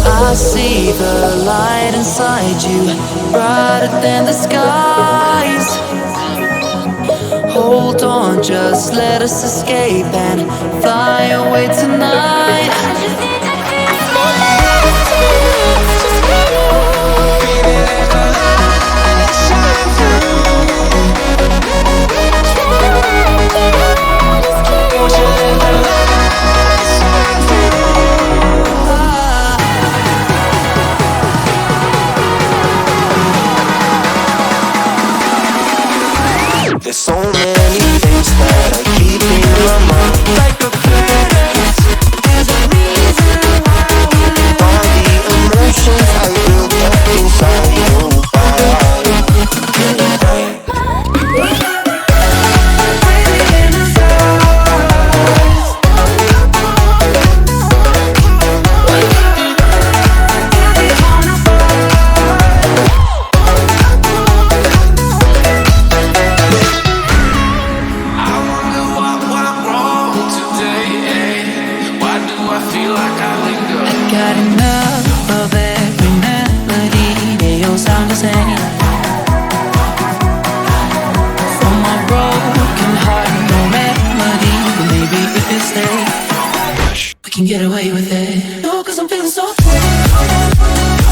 I see the light inside you, brighter than the skies. Hold on, just let us escape and fly away tonight. I just need to there's so many things that I keep in my mind, like a parent. There's a reason why all the emotions I built up inside your body. got enough of every melody. They all sound the same. For my broken heart, no remedy. But maybe if you stay, we can get away with it. No, 'cause I'm feeling so good.